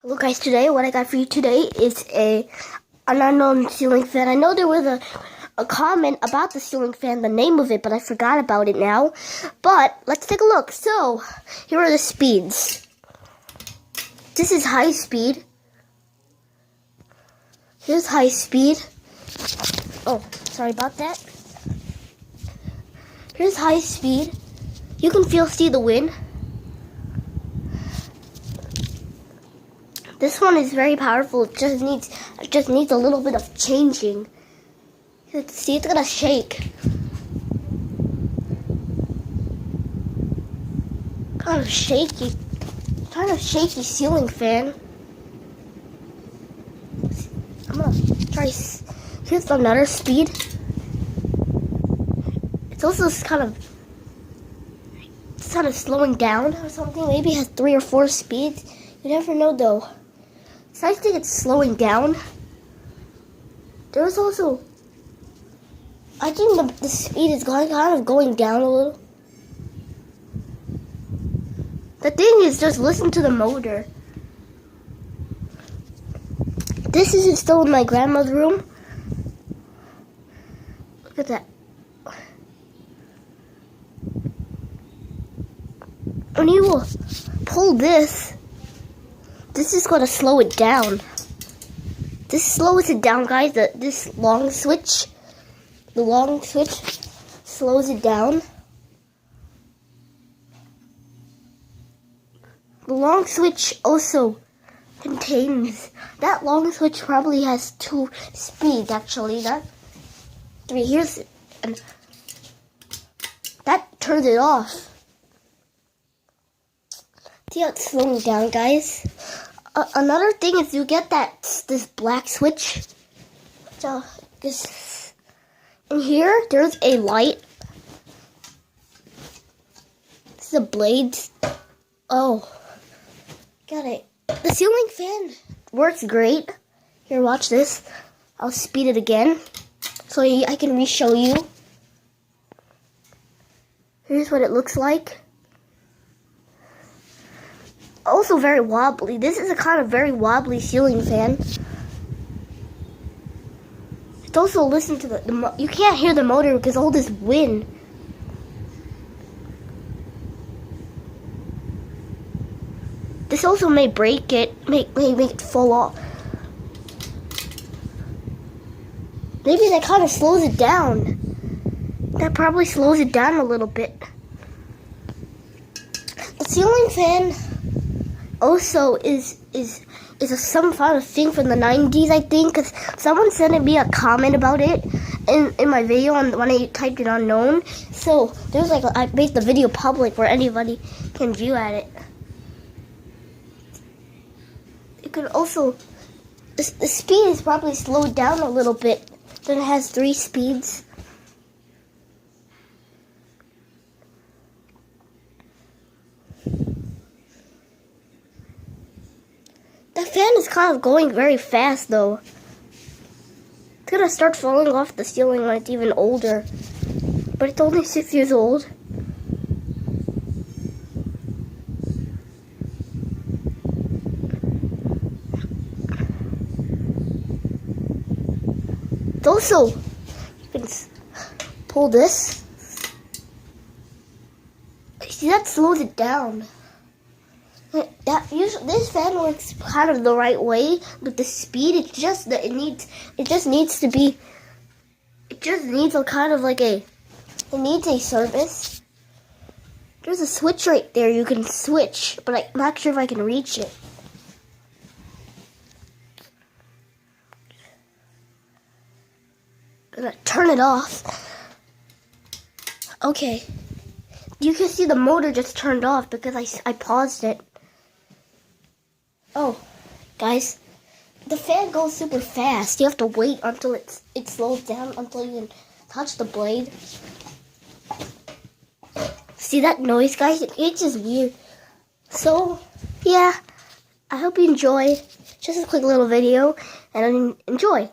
Hello guys, today what I got for you today is an unknown ceiling fan. I know there was a comment about the ceiling fan, the name of it, but I forgot about it now. But let's take a look. So here are the speeds. This is high speed. Here's high speed. Oh, sorry about that. Here's high speed. You can see the wind. This one is very powerful. It just needs a little bit of changing. See, it's gonna shake. Kind of shaky ceiling fan. I'm gonna try. Here's another speed. It's also kind of slowing down or something. Maybe it has 3 or 4 speeds. You never know though. So I think it's slowing down. There's also, I think the speed is kind of going down a little. The thing is, just listen to the motor. This is still in my grandma's room. Look at that. When you pull this is going to slow it down. This slows it down, guys. This long switch, the long switch slows it down. The long switch also contains, that long switch probably has 2 speeds actually, not 3. Here's it, and that turns it off. See how it's slowing down, guys? Another thing is you get this black switch. So in here, there's a light. This is a blade. Oh, got it. The ceiling fan works great. Here, watch this. I'll speed it again so I can re-show you. Here's what it looks like. Also very wobbly. This is a kind of very wobbly ceiling fan. It's also, listen to you can't hear the motor because all this wind. This also may break it, may make it fall off. Maybe that kind of slows it down. That probably slows it down a little bit. The ceiling fan also is some kind of thing from the 90s, I think, because someone sent me a comment about it in my video when I typed it unknown. So there's I made the video public where anybody can view at it. It could also, the speed is probably slowed down a little bit. Then it has 3 speeds. The fan is kind of going very fast though. It's gonna start falling off the ceiling when it's even older. But it's only 6 years old. It's also, you can pull this. See, that slows it down. This fan works kind of the right way, but the speed, it just needs a kind of it needs a service. There's a switch right there you can switch, but I'm not sure if I can reach it. I'm gonna turn it off. Okay. You can see the motor just turned off because I paused it. Oh, guys, the fan goes super fast. You have to wait until it slows down until you can touch the blade. See that noise, guys? It's just weird. So, yeah, I hope you enjoy. Just a quick little video, and enjoy.